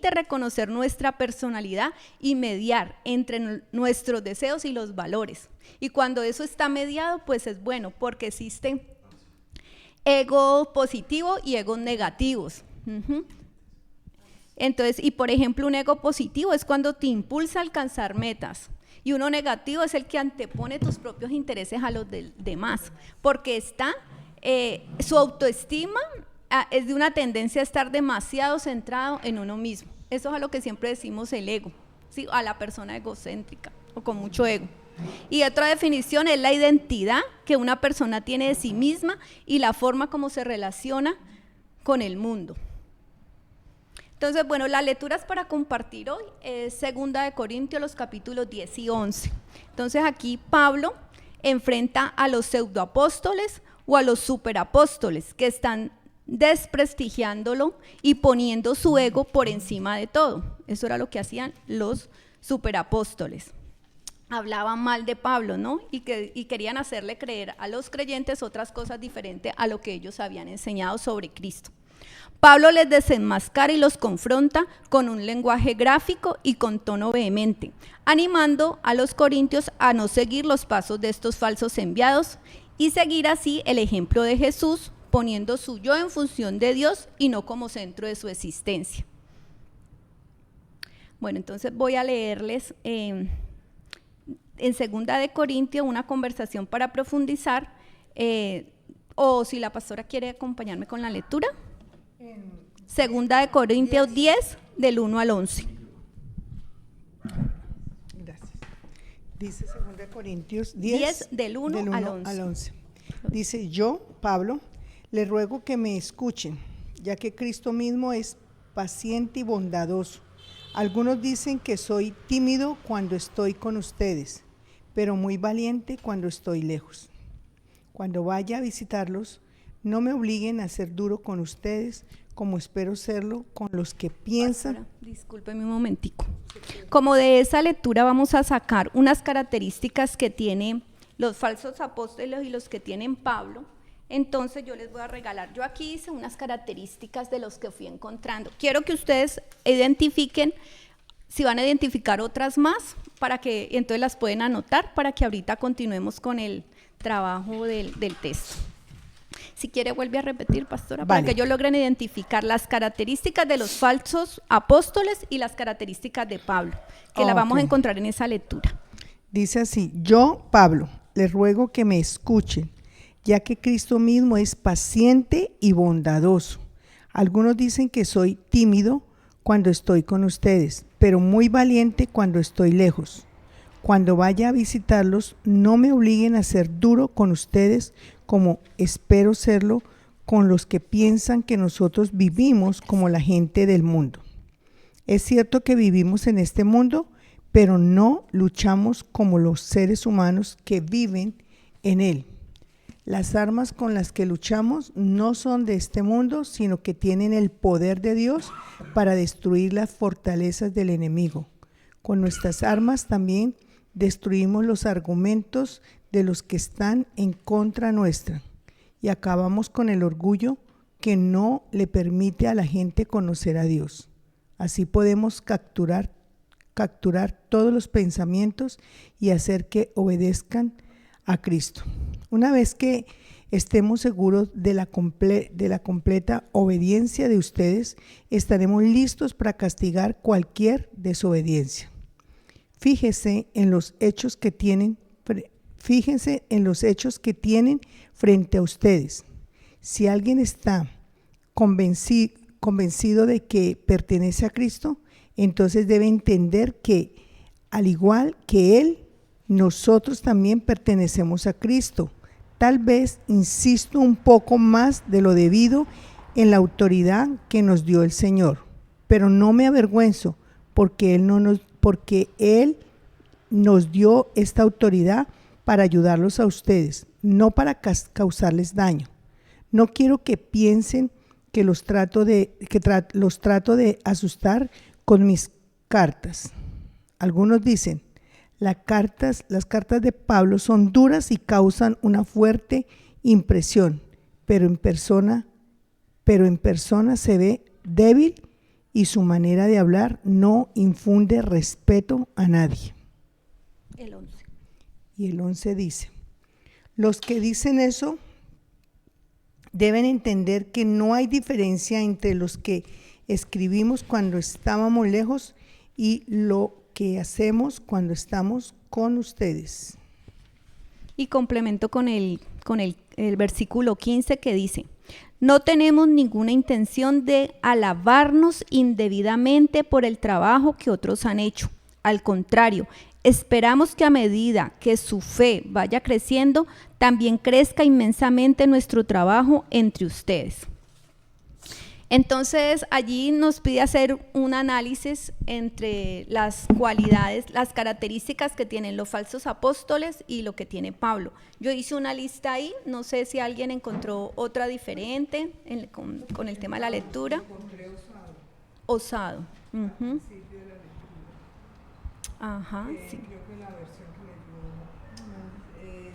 permite reconocer nuestra personalidad y mediar entre nuestros deseos y los valores. Y cuando eso está mediado, pues es bueno, porque existen ego positivo y egos negativos. Entonces, y por ejemplo, un ego positivo es cuando te impulsa a alcanzar metas, y uno negativo es el que antepone tus propios intereses a los demás, porque su autoestima es de una tendencia a estar demasiado centrado en uno mismo. Eso es a lo que siempre decimos el ego, ¿sí? A la persona egocéntrica o con mucho ego. Y otra definición es la identidad que una persona tiene de sí misma y la forma como se relaciona con el mundo. Entonces, bueno, las lecturas para compartir hoy es 2 Corintios, los capítulos 10 y 11. Entonces, aquí Pablo enfrenta a los pseudoapóstoles o a los superapóstoles que están desprestigiándolo y poniendo su ego por encima de todo. Eso era lo que hacían los superapóstoles. Hablaban mal de Pablo, ¿no? Y querían hacerle creer a los creyentes otras cosas diferentes a lo que ellos habían enseñado sobre Cristo. Pablo les desenmascara y los confronta con un lenguaje gráfico y con tono vehemente, animando a los corintios a no seguir los pasos de estos falsos enviados y seguir así el ejemplo de Jesús, poniendo su yo en función de Dios y no como centro de su existencia. Bueno, entonces voy a leerles en 2 Corintios una conversación para profundizar, o si la pastora quiere acompañarme con la lectura. 2 Corintios 10, del 1 al 11. Gracias. Dice 2 Corintios 10 del 1 al 11. Dice: yo, Pablo, les ruego que me escuchen, ya que Cristo mismo es paciente y bondadoso. Algunos dicen que soy tímido cuando estoy con ustedes, pero muy valiente cuando estoy lejos. Cuando vaya a visitarlos, no me obliguen a ser duro con ustedes, como espero serlo con los que piensan. Pastora, discúlpeme un momentico. Como de esa lectura vamos a sacar unas características que tienen los falsos apóstoles y los que tienen Pablo, entonces yo les voy a regalar. Yo aquí hice unas características de los que fui encontrando. Quiero que ustedes identifiquen, si van a identificar otras más, para que entonces las pueden anotar, para que ahorita continuemos con el trabajo del texto. Si quiere, vuelve a repetir, pastora, para que ellos logren identificar las características de los falsos apóstoles y las características de Pablo, que las vamos a encontrar en esa lectura. Dice así: yo, Pablo, les ruego que me escuchen, ya que Cristo mismo es paciente y bondadoso. Algunos dicen que soy tímido cuando estoy con ustedes, pero muy valiente cuando estoy lejos. Cuando vaya a visitarlos, no me obliguen a ser duro con ustedes, como espero serlo con los que piensan que nosotros vivimos como la gente del mundo. Es cierto que vivimos en este mundo, pero no luchamos como los seres humanos que viven en él. Las armas con las que luchamos no son de este mundo, sino que tienen el poder de Dios para destruir las fortalezas del enemigo. Con nuestras armas también destruimos los argumentos de los que están en contra nuestra y acabamos con el orgullo que no le permite a la gente conocer a Dios. Así podemos capturar todos los pensamientos y hacer que obedezcan a Cristo. Una vez que estemos seguros de la completa obediencia de ustedes, estaremos listos para castigar cualquier desobediencia. Fíjense en los hechos que tienen frente a ustedes. Si alguien está convencido de que pertenece a Cristo, entonces debe entender que, al igual que Él, nosotros también pertenecemos a Cristo. Tal vez insisto un poco más de lo debido en la autoridad que nos dio el Señor, pero no me avergüenzo porque Él nos dio esta autoridad para ayudarlos a ustedes, no para causarles daño. No quiero que piensen que los trato de asustar con mis cartas. Algunos dicen: las cartas de Pablo son duras y causan una fuerte impresión, pero en persona se ve débil y su manera de hablar no infunde respeto a nadie. El 11. Y el 11 dice, los que dicen eso deben entender que no hay diferencia entre los que escribimos cuando estábamos lejos y lo que hacemos cuando estamos con ustedes. Y complemento con el versículo 15 que dice, no tenemos ninguna intención de alabarnos indebidamente por el trabajo que otros han hecho. Al contrario, esperamos que a medida que su fe vaya creciendo, también crezca inmensamente nuestro trabajo entre ustedes. Entonces, allí nos pide hacer un análisis entre las cualidades, las características que tienen los falsos apóstoles y lo que tiene Pablo. Yo hice una lista ahí, no sé si alguien encontró otra diferente con el tema de la lectura. Osado. Uh-huh. Ajá, sí. Creo que la versión que le dio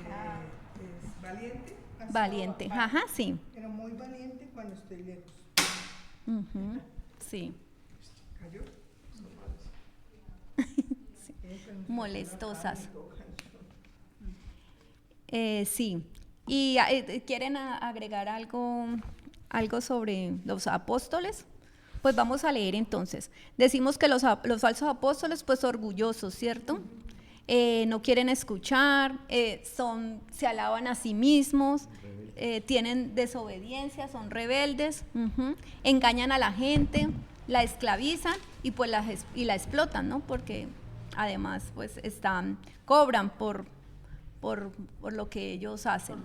es valiente. Valiente, ajá, sí. Pero muy valiente cuando estoy lejos. Uh-huh. Sí. ¿Cayó? Sí. Molestosas. Sí. ¿Y quieren agregar algo sobre los apóstoles? Pues vamos a leer entonces. Decimos que los falsos apóstoles, pues orgullosos, ¿cierto? No quieren escuchar, se alaban a sí mismos, tienen desobediencia, son rebeldes, engañan a la gente, la esclavizan y pues la explotan, ¿no? Porque además pues cobran por lo que ellos hacen.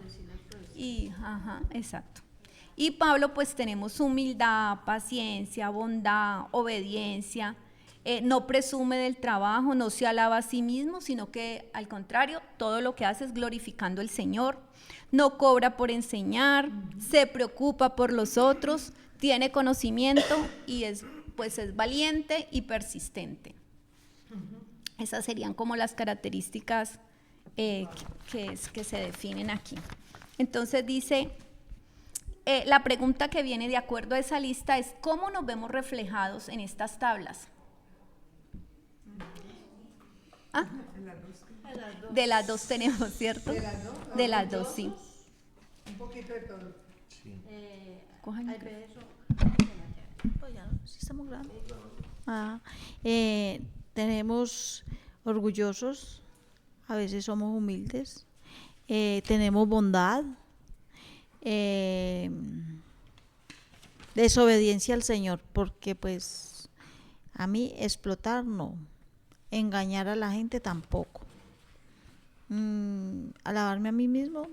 Y, exacto. Y Pablo pues tenemos humildad, paciencia, bondad, obediencia, no presume del trabajo, no se alaba a sí mismo, sino que al contrario, todo lo que hace es glorificando al Señor, no cobra por enseñar, se preocupa por los otros, tiene conocimiento y es valiente y persistente. Esas serían como las características que se definen aquí. Entonces dice, la pregunta que viene de acuerdo a esa lista es ¿cómo nos vemos reflejados en estas tablas? ¿Ah? De las dos tenemos, ¿cierto? De las dos, sí. Un poquito de todo. Sí. Sí estamos grabando. Tenemos orgullosos, a veces somos humildes, tenemos bondad, desobediencia al Señor, porque pues a mí explotar no, engañar a la gente tampoco, alabarme a mí mismo,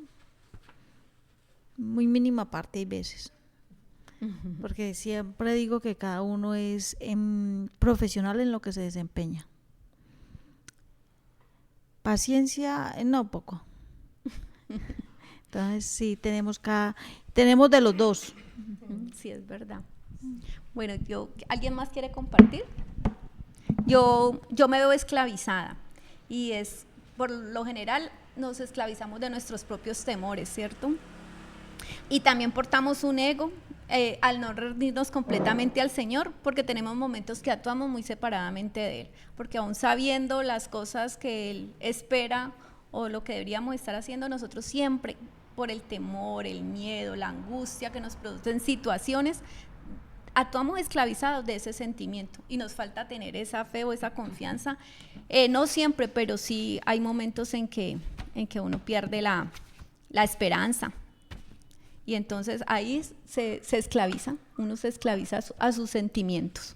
muy mínima parte hay veces. Porque siempre digo que cada uno es profesional en lo que se desempeña. Paciencia, no, poco. Entonces sí, tenemos de los dos. Sí, es verdad. Bueno, ¿alguien más quiere compartir? Yo me veo esclavizada y es, por lo general, nos esclavizamos de nuestros propios temores, ¿cierto? Y también portamos un ego al no rendirnos completamente al Señor, porque tenemos momentos que actuamos muy separadamente de Él, porque aún sabiendo las cosas que Él espera o lo que deberíamos estar haciendo, nosotros siempre, por el temor, el miedo, la angustia que nos producen situaciones, actuamos esclavizados de ese sentimiento y nos falta tener esa fe o esa confianza. No siempre, pero sí hay momentos en que uno pierde la esperanza. Y entonces ahí se esclaviza, uno se esclaviza a sus sentimientos.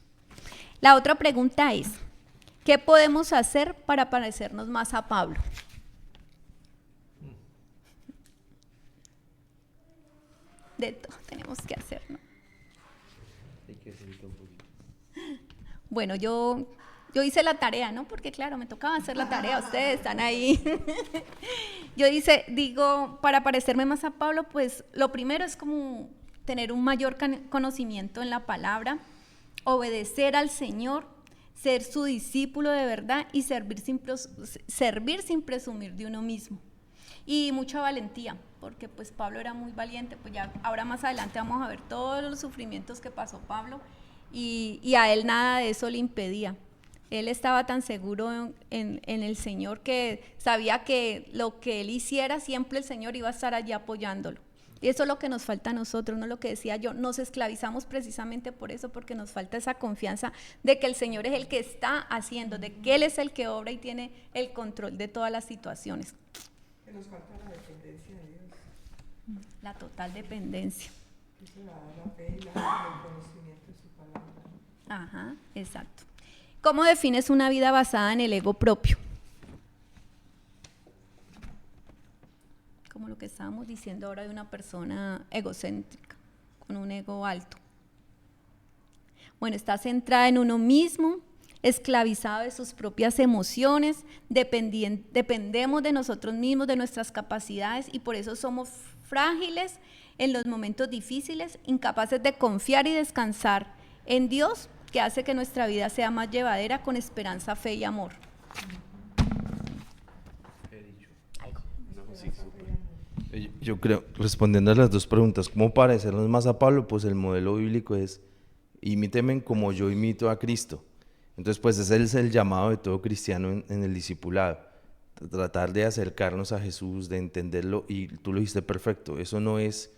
La otra pregunta es, ¿qué podemos hacer para parecernos más a Pablo? De todo tenemos que hacer, ¿no? Hay que hacer un poquito. Bueno, yo hice la tarea, ¿no? Porque claro, me tocaba hacer la tarea, ustedes están ahí. Yo digo, para parecerme más a Pablo, pues lo primero es como tener un mayor conocimiento en la palabra, obedecer al Señor, ser su discípulo de verdad y servir sin presumir de uno mismo. Y mucha valentía, porque pues Pablo era muy valiente, pues ya ahora más adelante vamos a ver todos los sufrimientos que pasó Pablo y a él nada de eso le impedía. Él estaba tan seguro en el Señor que sabía que lo que él hiciera siempre el Señor iba a estar allí apoyándolo. Y eso es lo que nos falta a nosotros, no lo que decía yo, nos esclavizamos precisamente por eso, porque nos falta esa confianza de que el Señor es el que está haciendo, de que Él es el que obra y tiene el control de todas las situaciones. Que nos falta la dependencia de Dios. La total dependencia. Eso la da la fe y el conocimiento de su palabra. Ajá, exacto. ¿Cómo defines una vida basada en el ego propio? Como lo que estábamos diciendo ahora de una persona egocéntrica, con un ego alto. Bueno, está centrada en uno mismo, esclavizado de sus propias emociones, dependemos de nosotros mismos, de nuestras capacidades, y por eso somos frágiles en los momentos difíciles, incapaces de confiar y descansar en Dios, que hace que nuestra vida sea más llevadera con esperanza, fe y amor. Yo creo, respondiendo a las dos preguntas, ¿cómo parecernos más a Pablo? Pues el modelo bíblico es, imíteme como yo imito a Cristo. Entonces, pues ese es el llamado de todo cristiano en el discipulado, tratar de acercarnos a Jesús, de entenderlo, y tú lo dijiste perfecto, eso no es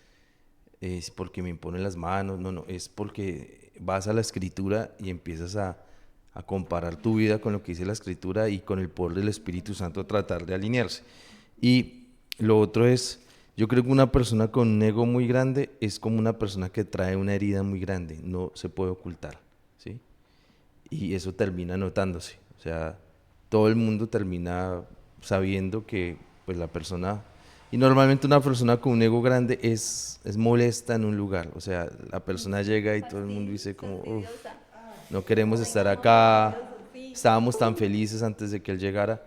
porque me imponen las manos, no, es porque vas a la Escritura y empiezas a comparar tu vida con lo que dice la Escritura y con el poder del Espíritu Santo tratar de alinearse. Y lo otro es, yo creo que una persona con un ego muy grande es como una persona que trae una herida muy grande, no se puede ocultar, ¿sí? Y eso termina notándose, o sea, todo el mundo termina sabiendo que pues la persona, y normalmente una persona con un ego grande es molesta en un lugar, o sea, la persona llega y todo el mundo dice como, no queremos estar acá, estábamos tan felices antes de que él llegara,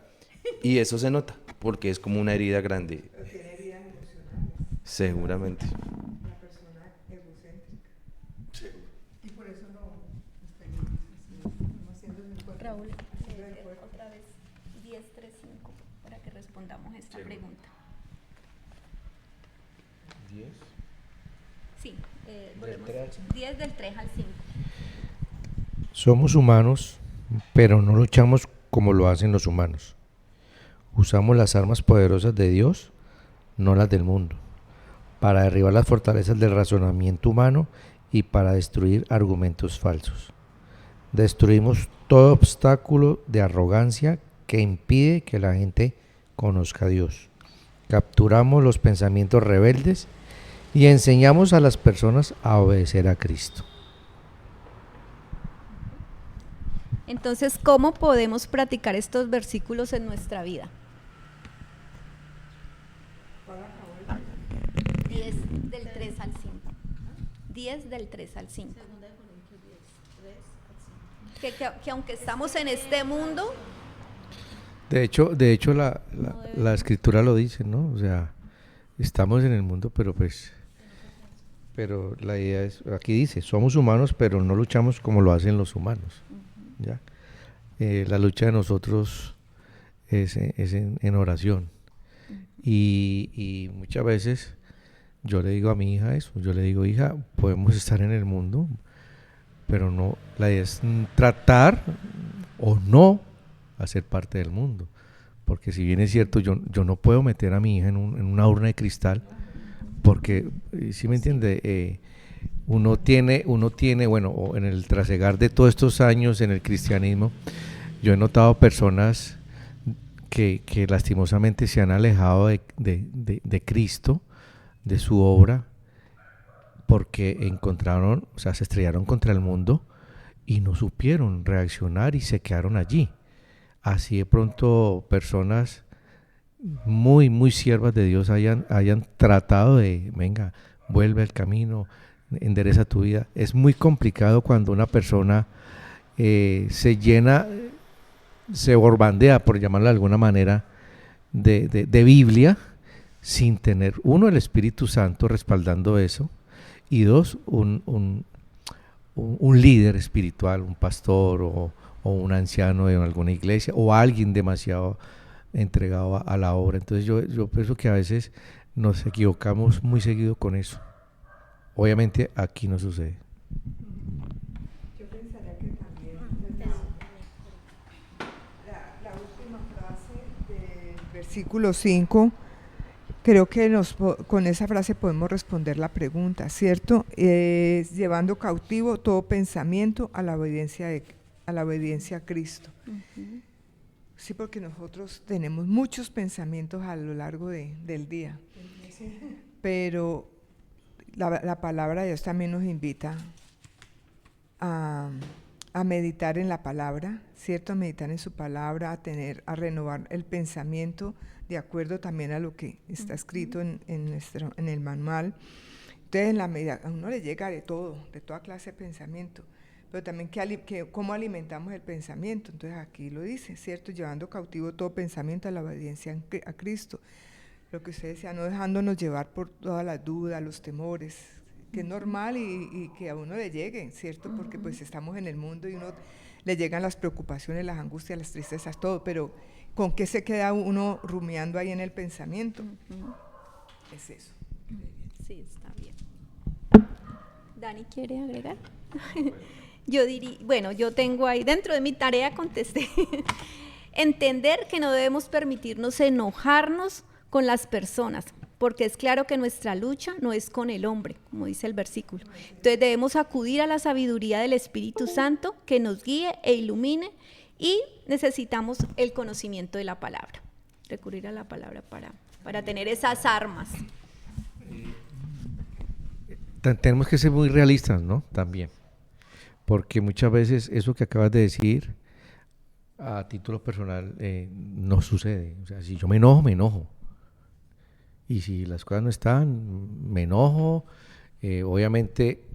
y eso se nota, porque es como una herida grande. Tiene heridas emocionales. Seguramente. Una persona egocéntrica. Y por eso no haciendo el cuerpo. Raúl, otra vez 10:35 para que respondamos esta pregunta. 10. Sí, volvemos. 10 del 3 al 5. Somos humanos, pero no luchamos como lo hacen los humanos. Usamos las armas poderosas de Dios, no las del mundo, para derribar las fortalezas del razonamiento humano y para destruir argumentos falsos. Destruimos todo obstáculo de arrogancia que impide que la gente conozca a Dios. Capturamos los pensamientos rebeldes y enseñamos a las personas a obedecer a Cristo. Entonces, ¿cómo podemos practicar estos versículos en nuestra vida? 10 del 3 al 5. 10 del 3 al 5. Que aunque estamos en este mundo... De hecho la escritura lo dice, ¿no? O sea, estamos en el mundo, pero la idea es, aquí dice, somos humanos, pero no luchamos como lo hacen los humanos. ¿Ya? La lucha de nosotros es en oración. Y muchas veces yo le digo a mi hija eso, yo le digo, hija, podemos estar en el mundo, pero no, la idea es tratar o no hacer parte del mundo, porque si bien es cierto, yo no puedo meter a mi hija en una urna de cristal, porque, ¿sí me entiende? Uno tiene, bueno, en el trasegar de todos estos años en el cristianismo, yo he notado personas que lastimosamente se han alejado de Cristo, de su obra, porque encontraron, o sea, se estrellaron contra el mundo y no supieron reaccionar y se quedaron allí. Así de pronto personas muy, muy siervas de Dios hayan tratado de, venga, vuelve al camino, endereza tu vida. Es muy complicado cuando una persona se llena, se borbandea, por llamarlo de alguna manera, de Biblia, sin tener, uno, el Espíritu Santo respaldando eso, y dos, un líder espiritual, un pastor o un anciano de alguna iglesia, o alguien demasiado entregado a la obra. Entonces yo pienso que a veces nos equivocamos muy seguido con eso. Obviamente aquí no sucede. Versículo 5, creo que con esa frase podemos responder la pregunta, ¿cierto? Llevando cautivo todo pensamiento a la obediencia a Cristo. Sí, porque nosotros tenemos muchos pensamientos a lo largo del día, pero la palabra de Dios también nos invita a meditar en la palabra, ¿cierto? A meditar en su palabra, a renovar el pensamiento de acuerdo también a lo que está escrito en el manual. Entonces, en la medida, a uno le llega de todo, de toda clase de pensamiento, pero también cómo alimentamos el pensamiento. Entonces aquí lo dice, ¿cierto? Llevando cautivo todo pensamiento a la obediencia a Cristo. Lo que usted decía, no dejándonos llevar por todas las dudas, los temores, que es normal y que a uno le lleguen, ¿cierto? Porque pues estamos en el mundo y uno le llegan las preocupaciones, las angustias, las tristezas, todo, pero ¿con qué se queda uno rumiando ahí en el pensamiento? Es eso. Sí, está bien. ¿Dani quiere agregar? Yo diría, bueno, yo tengo ahí, dentro de mi tarea contesté, entender que no debemos permitirnos enojarnos con las personas, porque es claro que nuestra lucha no es con el hombre, como dice el versículo. Entonces debemos acudir a la sabiduría del Espíritu Santo que nos guíe e ilumine, y necesitamos el conocimiento de la palabra, recurrir a la palabra para tener esas armas. Tenemos que ser muy realistas, ¿no? También. Porque muchas veces eso que acabas de decir, a título personal, no sucede. O sea, si yo me enojo, me enojo. Y si las cosas no están, me enojo. Obviamente,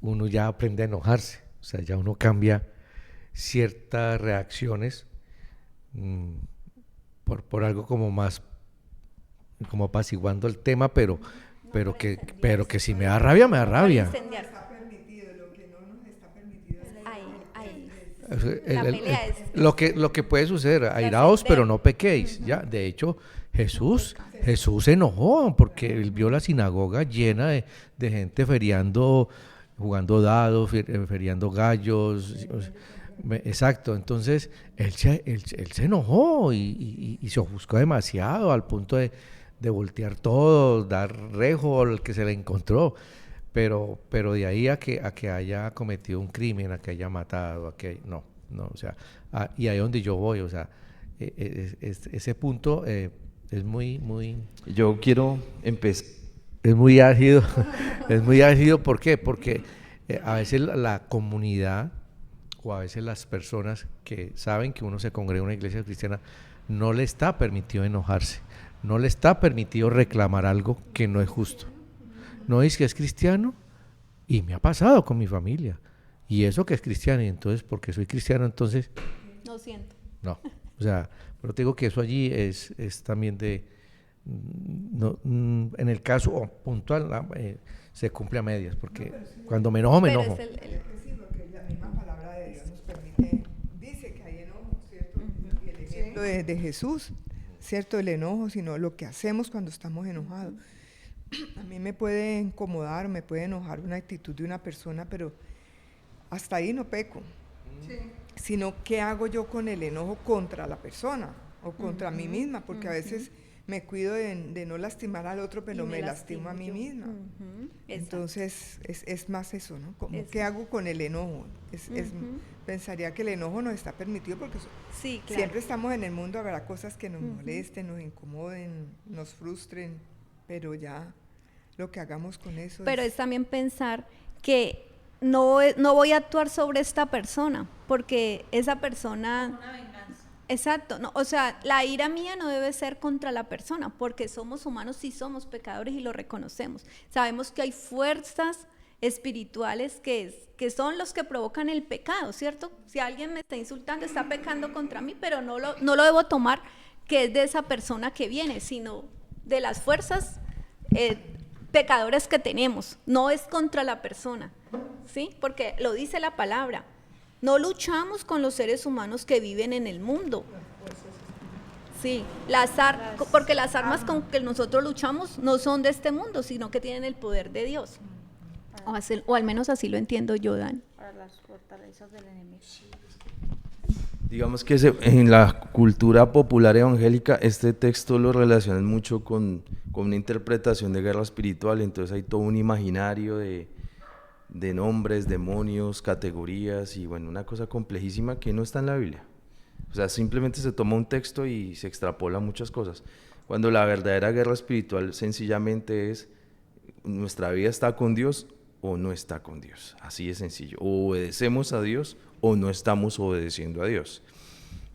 uno ya aprende a enojarse. O sea, ya uno cambia ciertas reacciones por algo como más, como apaciguando el tema, pero que si me da rabia, me da rabia. La pelea es lo que puede suceder, airaos pero no pequéis. Ya, de hecho, Jesús se enojó porque él vio la sinagoga llena de gente feriando, jugando dados, feriando gallos. Exacto, entonces él se enojó y se ofuscó demasiado al punto de voltear todo, dar rejo al que se le encontró. Pero de ahí a que haya cometido un crimen, a que haya matado, no, o sea, y ahí es donde yo voy, o sea, ese punto es muy... Yo quiero empezar. Es muy ácido, ¿por qué? Porque a veces la comunidad o a veces las personas que saben que uno se congrega en una iglesia cristiana no le está permitido enojarse, no le está permitido reclamar algo que no es justo. No es que es cristiano y me ha pasado con mi familia. Y eso que es cristiano, y entonces porque soy cristiano, entonces... No siento. No, o sea, pero te digo que eso allí es también de... No, en el caso puntual se cumple a medias, porque cuando me enojo, me enojo. Sí, porque la misma palabra de Dios nos permite, dice que hay enojo, ¿cierto? Y el ejemplo de Jesús, ¿cierto? El enojo, sino lo que hacemos cuando estamos enojados. A mí me puede incomodar, me puede enojar una actitud de una persona, pero hasta ahí no peco. Sí. Sino, ¿qué hago yo con el enojo contra la persona o contra mí misma? Porque a veces me cuido de no lastimar al otro, pero me lastimo a mí misma. Entonces, es más eso, ¿no? Como, ¿qué hago con el enojo? Pensaría que el enojo nos está permitido porque sí, claro, siempre estamos en el mundo, habrá cosas que nos molesten, nos incomoden, nos frustren, pero ya lo que hagamos con eso. Pero es también pensar que no voy a actuar sobre esta persona, porque esa persona... Una venganza. Exacto, no, o sea, la ira mía no debe ser contra la persona, porque somos humanos, sí somos pecadores y lo reconocemos. Sabemos que hay fuerzas espirituales que son los que provocan el pecado, ¿cierto? Si alguien me está insultando, está pecando contra mí, pero no lo debo tomar que es de esa persona que viene, sino de las fuerzas pecadores que tenemos, no es contra la persona, ¿sí? Porque lo dice la palabra, no luchamos con los seres humanos que viven en el mundo, sí, porque las armas con que nosotros luchamos no son de este mundo, sino que tienen el poder de Dios, o al menos así lo entiendo yo, Dan. Para las fortalezas del enemigo. Digamos que en la cultura popular evangélica este texto lo relacionan mucho con una interpretación de guerra espiritual, entonces hay todo un imaginario de nombres, demonios, categorías y bueno, una cosa complejísima que no está en la Biblia. O sea, simplemente se toma un texto y se extrapola muchas cosas, cuando la verdadera guerra espiritual sencillamente es nuestra vida está con Dios o no está con Dios, así de sencillo, o obedecemos a Dios o no estamos obedeciendo a Dios.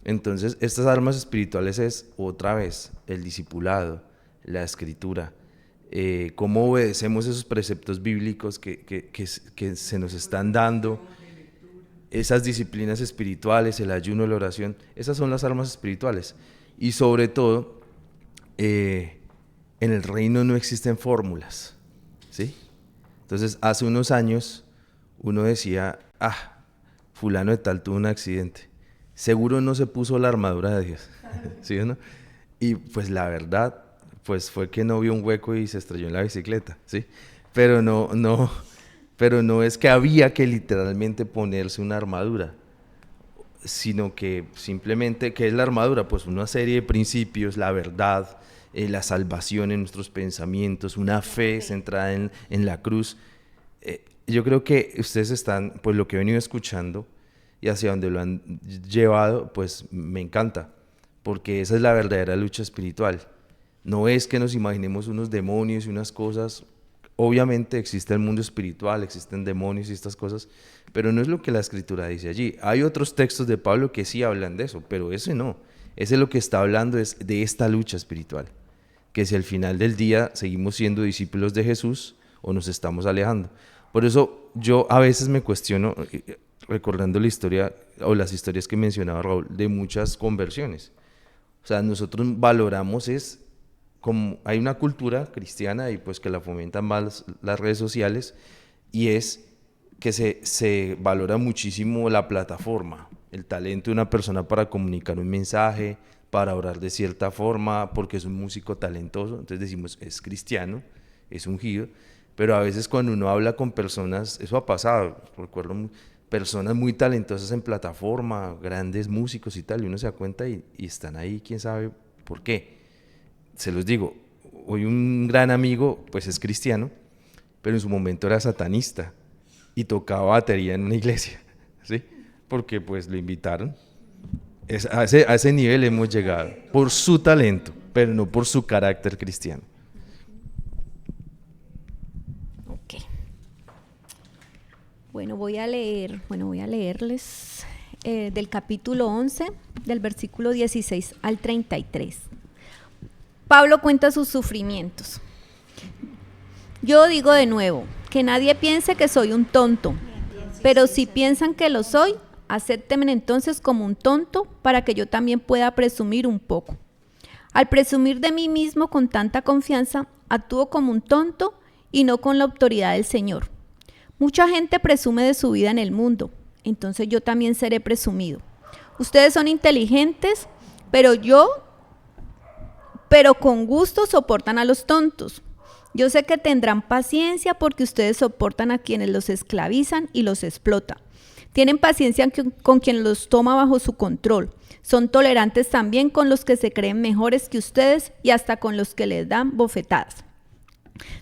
Entonces, estas armas espirituales es, otra vez, el discipulado, la escritura, cómo obedecemos esos preceptos bíblicos que se nos están dando, esas disciplinas espirituales, el ayuno, la oración, esas son las armas espirituales. Y sobre todo, en el reino no existen fórmulas, ¿sí? Entonces, hace unos años, uno decía, fulano de tal tuvo un accidente, seguro no se puso la armadura de Dios, ¿sí o no? Y pues la verdad, pues fue que no vio un hueco y se estrelló en la bicicleta, ¿sí? Pero no es que había que literalmente ponerse una armadura, sino que simplemente, ¿qué es la armadura? Pues una serie de principios, la verdad, la salvación en nuestros pensamientos, una fe centrada en la cruz. Yo creo que ustedes están, pues lo que he venido escuchando y hacia donde lo han llevado, pues me encanta, porque esa es la verdadera lucha espiritual. No es que nos imaginemos unos demonios y unas cosas. Obviamente existe el mundo espiritual, existen demonios y estas cosas, pero no es lo que la Escritura dice allí. Hay otros textos de Pablo que sí hablan de eso, pero ese no. Ese lo que está hablando es de esta lucha espiritual, que si al final del día seguimos siendo discípulos de Jesús o nos estamos alejando. Por eso yo a veces me cuestiono, recordando la historia o las historias que mencionaba Raúl, de muchas conversiones. O sea, nosotros valoramos es, como hay una cultura cristiana y pues que la fomentan más las redes sociales, y es que se valora muchísimo la plataforma, el talento de una persona para comunicar un mensaje, para orar de cierta forma, porque es un músico talentoso, entonces decimos es cristiano, es ungido, pero a veces cuando uno habla con personas, eso ha pasado, recuerdo personas muy talentosas en plataforma, grandes músicos y tal, y uno se da cuenta y están ahí, quién sabe por qué. Se los digo, hoy un gran amigo pues es cristiano, pero en su momento era satanista y tocaba batería en una iglesia, ¿sí? Porque pues lo invitaron. A ese nivel hemos llegado, por su talento, pero no por su carácter cristiano. Ok. Bueno, voy a leerles del capítulo 11, del versículo 16 al 33. Pablo cuenta sus sufrimientos. Yo digo de nuevo, que nadie piense que soy un tonto, pero si piensan que lo soy, acéptenme entonces como un tonto para que yo también pueda presumir un poco. Al presumir de mí mismo con tanta confianza, actúo como un tonto y no con la autoridad del Señor. Mucha gente presume de su vida en el mundo, entonces yo también seré presumido. Ustedes son inteligentes, pero con gusto soportan a los tontos. Yo sé que tendrán paciencia porque ustedes soportan a quienes los esclavizan y los explota. Tienen paciencia con quien los toma bajo su control. Son tolerantes también con los que se creen mejores que ustedes y hasta con los que les dan bofetadas.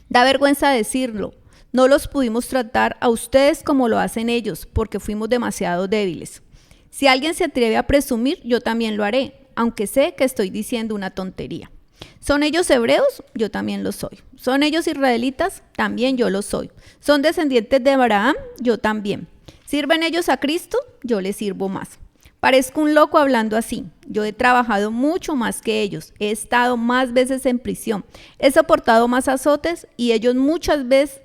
Da vergüenza decirlo, no los pudimos tratar a ustedes como lo hacen ellos porque fuimos demasiado débiles. Si alguien se atreve a presumir, yo también lo haré, aunque sé que estoy diciendo una tontería. ¿Son ellos hebreos? Yo también lo soy. ¿Son ellos israelitas? También yo lo soy. ¿Son descendientes de Abraham? Yo también. ¿Sirven ellos a Cristo? Yo les sirvo más. Parezco un loco hablando así. Yo he trabajado mucho más que ellos. He estado más veces en prisión. He soportado más azotes y muchas veces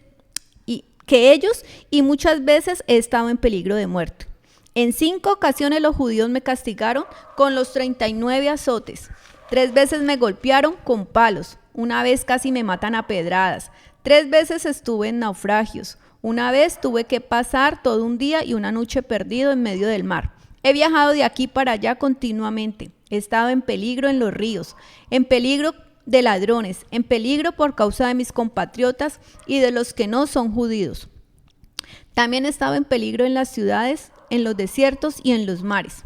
he estado en peligro de muerte. En 5 ocasiones los judíos me castigaron con los 39 azotes. 3 veces me golpearon con palos. Una vez casi me matan a pedradas. 3 veces estuve en naufragios. Una vez tuve que pasar todo un día y una noche perdido en medio del mar. He viajado de aquí para allá continuamente. He estado en peligro en los ríos, en peligro de ladrones, en peligro por causa de mis compatriotas y de los que no son judíos. También he estado en peligro en las ciudades, en los desiertos y en los mares.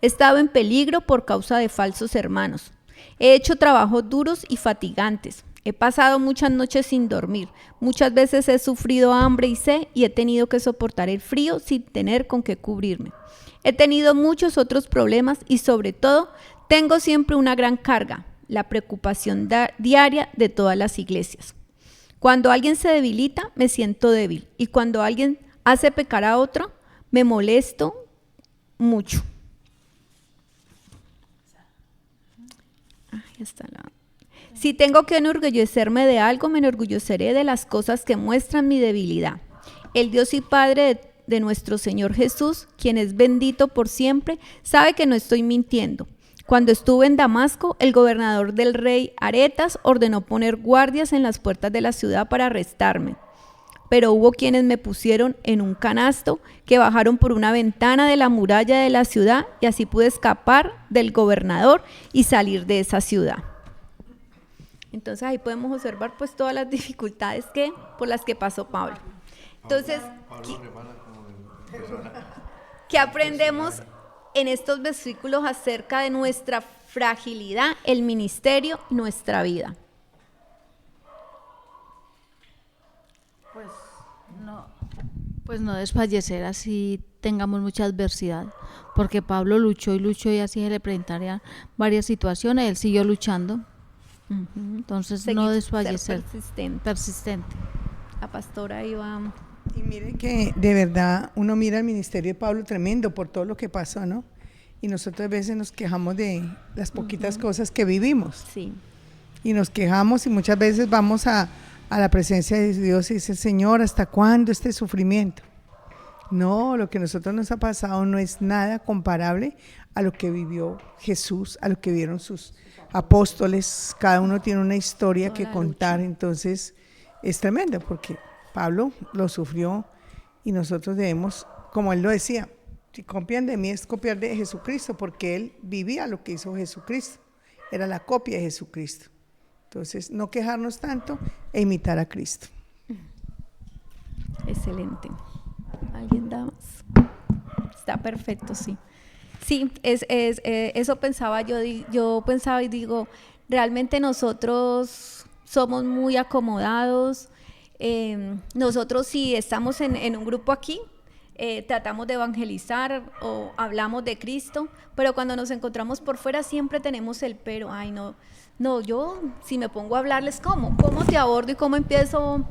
He estado en peligro por causa de falsos hermanos. He hecho trabajos duros y fatigantes. He pasado muchas noches sin dormir. Muchas veces he sufrido hambre y sed y he tenido que soportar el frío sin tener con qué cubrirme. He tenido muchos otros problemas y sobre todo tengo siempre una gran carga, la preocupación diaria de todas las iglesias. Cuando alguien se debilita, me siento débil y cuando alguien hace pecar a otro, me molesto mucho. Ahí está la... Si tengo que enorgullecerme de algo, me enorgulleceré de las cosas que muestran mi debilidad. El Dios y Padre de nuestro Señor Jesús, quien es bendito por siempre, sabe que no estoy mintiendo. Cuando estuve en Damasco, el gobernador del rey Aretas ordenó poner guardias en las puertas de la ciudad para arrestarme. Pero hubo quienes me pusieron en un canasto que bajaron por una ventana de la muralla de la ciudad y así pude escapar del gobernador y salir de esa ciudad. Entonces ahí podemos observar pues todas las dificultades por las que pasó Pablo. Entonces, ¿qué aprendemos en estos versículos acerca de nuestra fragilidad, el ministerio, nuestra vida? Pues no desfallecer así tengamos mucha adversidad, porque Pablo luchó y así se le presentarían varias situaciones, él siguió luchando. Entonces no desfallecer, persistente. La pastora iba... Y mire que de verdad uno mira el ministerio de Pablo tremendo por todo lo que pasó, ¿no? Y nosotros a veces nos quejamos de las poquitas cosas que vivimos. Sí. Y nos quejamos y muchas veces vamos a la presencia de Dios y dice, Señor, ¿hasta cuándo este sufrimiento? No, lo que a nosotros nos ha pasado no es nada comparable a lo que vivió Jesús, a lo que vieron sus apóstoles. Cada uno tiene una historia que contar, entonces es tremendo porque Pablo lo sufrió y nosotros debemos, como él lo decía, si copian de mí es copiar de Jesucristo, porque él vivía lo que hizo Jesucristo, era la copia de Jesucristo. Entonces, no quejarnos tanto e imitar a Cristo. Excelente. ¿Alguien da más? Está perfecto, sí. Sí, eso pensaba yo pensaba y digo, realmente nosotros somos muy acomodados. Nosotros si estamos en un grupo aquí, tratamos de evangelizar o hablamos de Cristo, pero cuando nos encontramos por fuera siempre tenemos el pero. Ay, no, yo si me pongo a hablarles, ¿cómo te abordo y cómo empiezo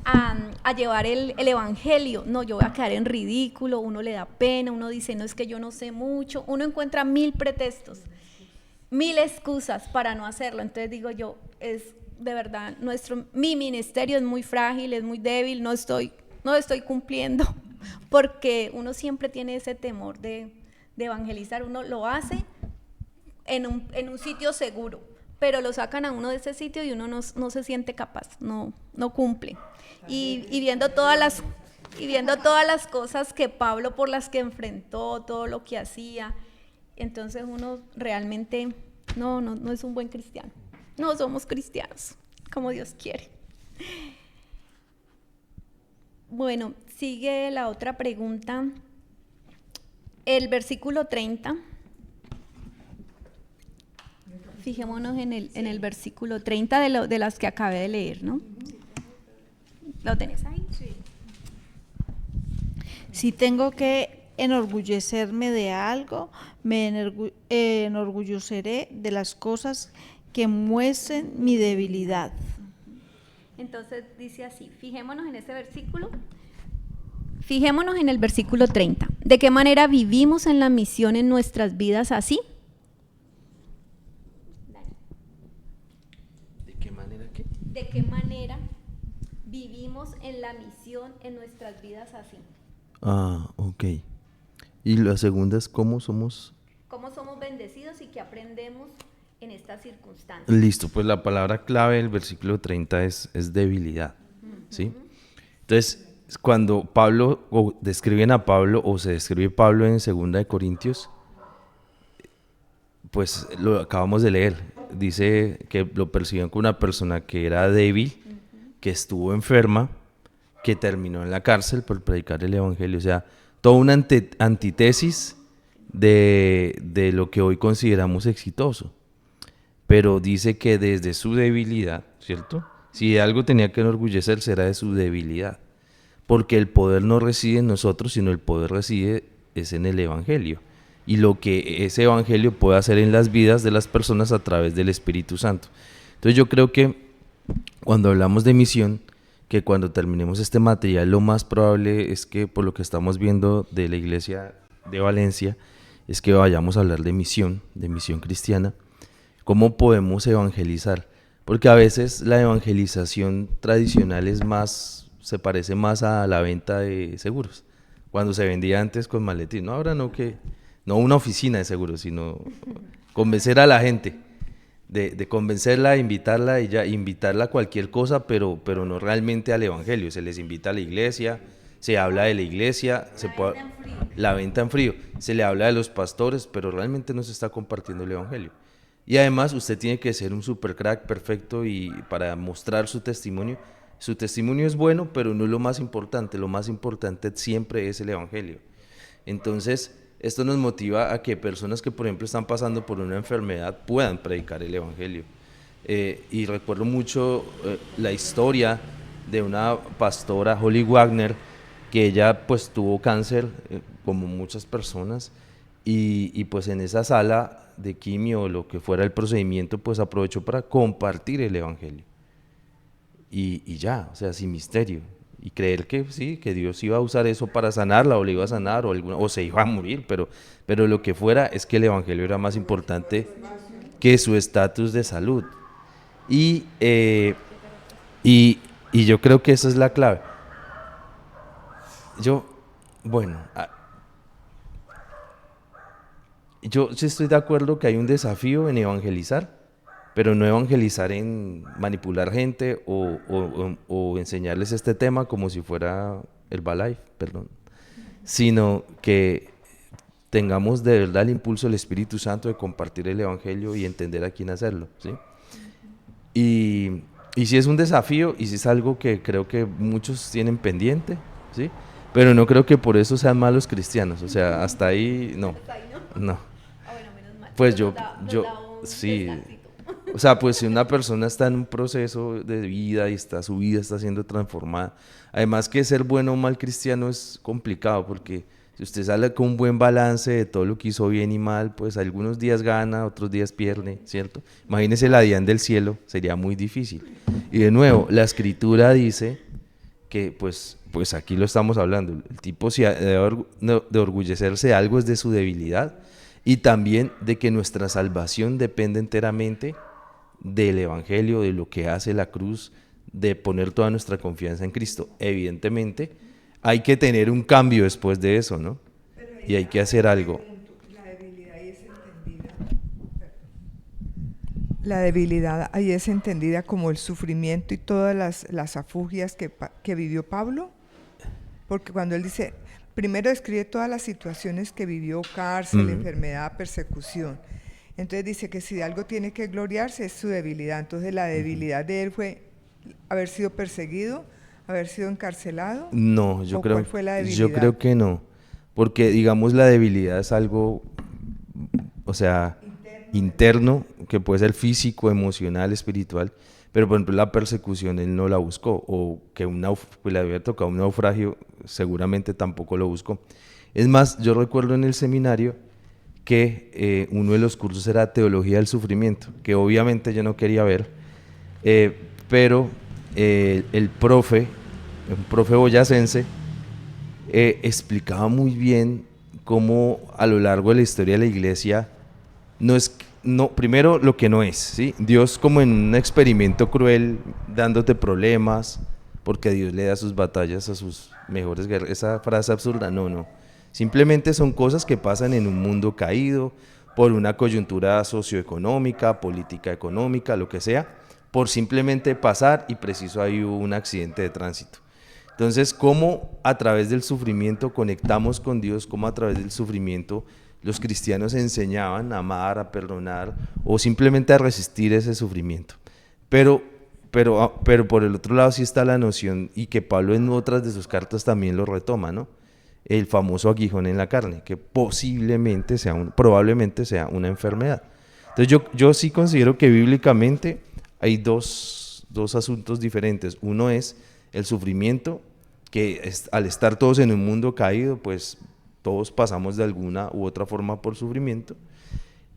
a llevar el evangelio? No, yo voy a quedar en ridículo, uno le da pena, uno dice, no, es que yo no sé mucho, uno encuentra 1000 pretextos, 1000 excusas para no hacerlo. Entonces digo yo, es de verdad, mi ministerio es muy frágil, es muy débil, no estoy cumpliendo, porque uno siempre tiene ese temor de evangelizar. Uno lo hace en un sitio seguro, pero lo sacan a uno de ese sitio y uno no se siente capaz, no cumple. Y viendo todas las cosas que Pablo por las que enfrentó, todo lo que hacía, entonces uno realmente no es un buen cristiano. No somos cristianos, como Dios quiere. Bueno, sigue la otra pregunta. El versículo 30. Fijémonos en el versículo 30 de las que acabé de leer, ¿no? ¿Lo tenés ahí? Sí. Si tengo que enorgullecerme de algo, me enorgulleceré de las cosas que muestren mi debilidad. Entonces dice así, fijémonos en ese versículo. Fijémonos en el versículo 30. ¿De qué manera vivimos en la misión en nuestras vidas así? ¿De qué manera qué? ¿De qué manera vivimos en la misión en nuestras vidas así? Ah, ok. Y la segunda es cómo somos bendecidos y qué aprendemos en estas circunstancias. Listo, pues la palabra clave del versículo 30 es debilidad, ¿sí? Entonces, cuando Pablo, o describen a Pablo, o se describe Pablo en 2 de Corintios, pues lo acabamos de leer, dice que lo percibían como una persona que era débil, que estuvo enferma, que terminó en la cárcel por predicar el evangelio, o sea, toda una antítesis de lo que hoy consideramos exitoso. Pero dice que desde su debilidad, ¿cierto? Si algo tenía que enorgullecerse era de su debilidad, porque el poder no reside en nosotros, sino el poder reside es en el Evangelio, y lo que ese Evangelio puede hacer en las vidas de las personas a través del Espíritu Santo. Entonces yo creo que cuando hablamos de misión, que cuando terminemos este material lo más probable es que por lo que estamos viendo de la iglesia de Valencia, es que vayamos a hablar de misión cristiana. ¿Cómo podemos evangelizar? Porque a veces la evangelización tradicional es más, se parece más a la venta de seguros, cuando se vendía antes con maletín. No, ahora no una oficina de seguros, sino convencer a la gente, de convencerla, invitarla y ya, invitarla a cualquier cosa, pero no realmente al evangelio. Se les invita a la iglesia, se habla de la iglesia, la venta en frío, se le habla de los pastores, pero realmente no se está compartiendo el evangelio. Y además usted tiene que ser un super crack perfecto y para mostrar su testimonio. Su testimonio es bueno, pero no es lo más importante siempre es el evangelio. Entonces, esto nos motiva a que personas que, por ejemplo, están pasando por una enfermedad puedan predicar el evangelio. Y recuerdo mucho la historia de una pastora, Holly Wagner, que ella pues tuvo cáncer, como muchas personas, y pues en esa sala de quimio o lo que fuera el procedimiento, pues aprovechó para compartir el evangelio. Y ya, o sea, sin misterio. Y creer que sí, que Dios iba a usar eso para sanarla, o le iba a sanar, o se iba a morir, pero lo que fuera es que el evangelio era más importante que su estatus de salud. Y yo creo que esa es la clave. Yo sí estoy de acuerdo que hay un desafío en evangelizar, pero no evangelizar en manipular gente o enseñarles este tema como si fuera Herbalife, sino que tengamos de verdad el impulso del Espíritu Santo de compartir el evangelio y entender a quién hacerlo, ¿sí? Y si es un desafío y si es algo que creo que muchos tienen pendiente, ¿sí? Pero no creo que por eso sean malos cristianos, o sea, hasta ahí no. Pues yo sí, o sea, pues si una persona está en un proceso de vida y su vida está siendo transformada, además que ser bueno o mal cristiano es complicado, porque si usted sale con un buen balance de todo lo que hizo bien y mal, pues algunos días gana, otros días pierde, ¿cierto? Imagínese la DIAN del cielo, sería muy difícil. Y de nuevo, la escritura dice que pues aquí lo estamos hablando, el tipo si de orgullecerse de algo es de su debilidad, y también de que nuestra salvación depende enteramente del evangelio, de lo que hace la cruz, de poner toda nuestra confianza en Cristo. Evidentemente hay que tener un cambio después de eso, ¿no? Y hay que hacer algo. La debilidad ahí es entendida como el sufrimiento y todas las afugias que vivió Pablo, porque cuando él dice, primero describe todas las situaciones que vivió: cárcel, enfermedad, persecución. Entonces dice que si de algo tiene que gloriarse es su debilidad. Entonces la debilidad de él fue haber sido perseguido, haber sido encarcelado. No, ¿cuál fue la debilidad? Yo creo que no, porque digamos la debilidad es algo, o sea, interno, que puede ser físico, emocional, espiritual, pero por ejemplo la persecución él no la buscó, o que le había tocado un naufragio, seguramente tampoco lo buscó. Es más, yo recuerdo en el seminario que uno de los cursos era teología del sufrimiento, que obviamente yo no quería ver, pero un profe boyacense, explicaba muy bien cómo a lo largo de la historia de la iglesia primero lo que no es, ¿sí? Dios como en un experimento cruel dándote problemas porque Dios le da sus batallas a sus mejores guerreros. Esa frase absurda, no, simplemente son cosas que pasan en un mundo caído por una coyuntura socioeconómica, política económica, lo que sea, por simplemente pasar, y preciso ahí hubo un accidente de tránsito. Entonces, ¿cómo a través del sufrimiento conectamos con Dios? ¿Cómo a través del sufrimiento los cristianos enseñaban a amar, a perdonar o simplemente a resistir ese sufrimiento? Pero por el otro lado sí está la noción, y que Pablo en otras de sus cartas también lo retoma, ¿no? el famoso aguijón en la carne, que probablemente sea una enfermedad. Entonces yo sí considero que bíblicamente hay dos asuntos diferentes. Uno es el sufrimiento, que al estar todos en un mundo caído, pues todos pasamos de alguna u otra forma por sufrimiento.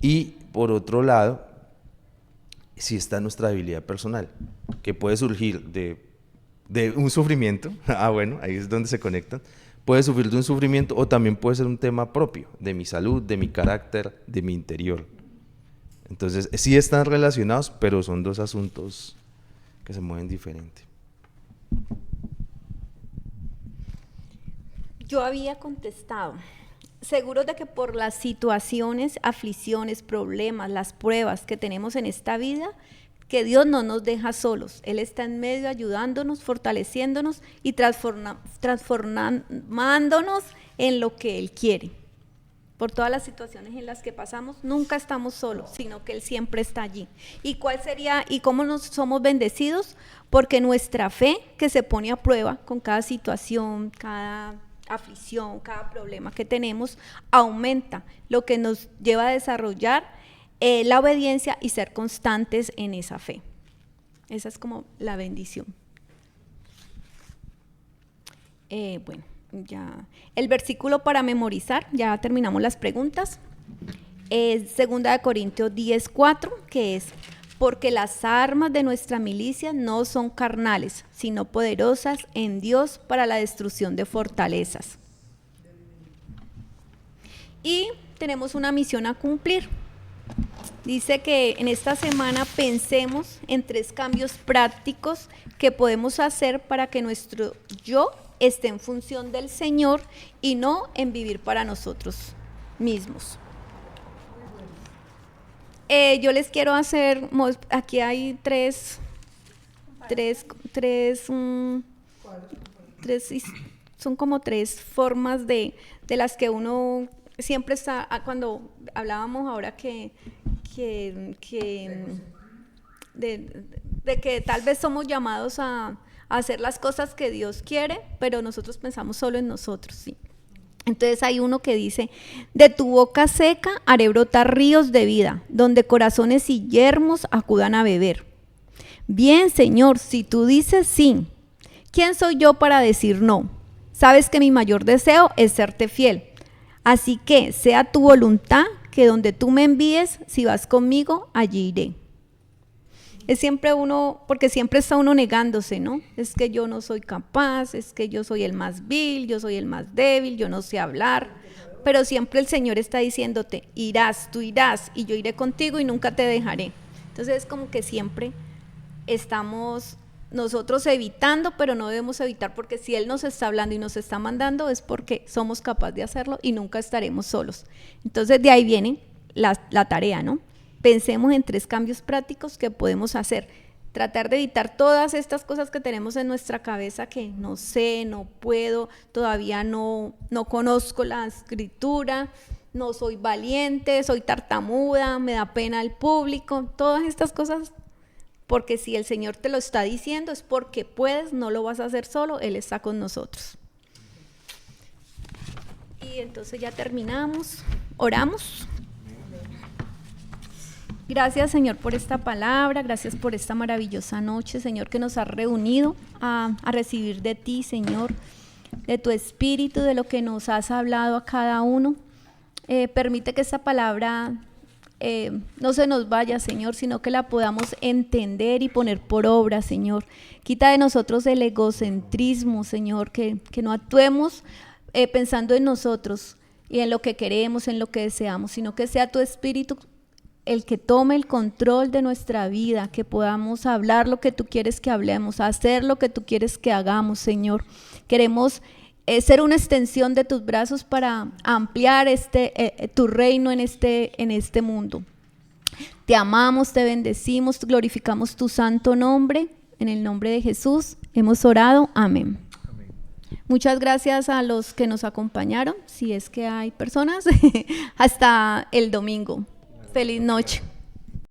Y por otro lado, sí está nuestra debilidad personal, que puede surgir de un sufrimiento. Bueno, ahí es donde se conectan. Puede sufrir de un sufrimiento o también puede ser un tema propio, de mi salud, de mi carácter, de mi interior. Entonces, sí están relacionados, pero son dos asuntos que se mueven diferente. Yo había contestado, seguros de que por las situaciones, aflicciones, problemas, las pruebas que tenemos en esta vida, que Dios no nos deja solos. Él está en medio ayudándonos, fortaleciéndonos y transformándonos en lo que Él quiere. Por todas las situaciones en las que pasamos, nunca estamos solos, sino que Él siempre está allí. ¿Y cuál sería, y cómo nos somos bendecidos? Porque nuestra fe, que se pone a prueba con cada situación, cada aflicción, cada problema que tenemos, aumenta, lo que nos lleva a desarrollar la obediencia y ser constantes en esa fe. Esa es como la bendición. Bueno, ya el versículo para memorizar, ya terminamos las preguntas, es 2 Corintios 10:4, que es: porque las armas de nuestra milicia no son carnales, sino poderosas en Dios para la destrucción de fortalezas. Y tenemos una misión a cumplir. Dice que en esta semana pensemos en 3 cambios prácticos que podemos hacer para que nuestro yo esté en función del Señor y no en vivir para nosotros mismos. Yo les quiero hacer, aquí hay son como 3 formas de las que uno siempre está, cuando hablábamos ahora de que tal vez somos llamados a hacer las cosas que Dios quiere, pero nosotros pensamos solo en nosotros, ¿sí? Entonces hay uno que dice: de tu boca seca haré brotar ríos de vida, donde corazones y yermos acudan a beber. Bien, Señor, si tú dices sí, ¿quién soy yo para decir no? Sabes que mi mayor deseo es serte fiel. Así que sea tu voluntad, que donde tú me envíes, si vas conmigo, allí iré. Es siempre uno, porque siempre está uno negándose, ¿no? Es que yo no soy capaz, es que yo soy el más vil, yo soy el más débil, yo no sé hablar. Pero siempre el Señor está diciéndote: irás, tú irás, y yo iré contigo y nunca te dejaré. Entonces es como que siempre estamos nosotros evitando, pero no debemos evitar, porque si Él nos está hablando y nos está mandando, es porque somos capaces de hacerlo y nunca estaremos solos. Entonces de ahí viene la tarea, ¿no? Pensemos en 3 cambios prácticos que podemos hacer. Tratar de evitar todas estas cosas que tenemos en nuestra cabeza, que no sé, no puedo, todavía no conozco la escritura, no soy valiente, soy tartamuda, me da pena el público, todas estas cosas. Porque si el Señor te lo está diciendo es porque puedes, no lo vas a hacer solo, Él está con nosotros. Y entonces ya terminamos, oramos. Gracias, Señor, por esta palabra, gracias por esta maravillosa noche, Señor, que nos has reunido a recibir de ti, Señor, de tu Espíritu, de lo que nos has hablado a cada uno. Permite que esta palabra no se nos vaya, Señor, sino que la podamos entender y poner por obra, Señor. Quita de nosotros el egocentrismo, Señor, que no actuemos pensando en nosotros y en lo que queremos, en lo que deseamos, sino que sea tu Espíritu el que tome el control de nuestra vida, que podamos hablar lo que tú quieres que hablemos, hacer lo que tú quieres que hagamos, Señor. Queremos ser una extensión de tus brazos para ampliar tu reino en este mundo. Te amamos, te bendecimos, glorificamos tu santo nombre. En el nombre de Jesús hemos orado. Amén. Amén. Muchas gracias a los que nos acompañaron, si es que hay personas, hasta el domingo. Feliz noche.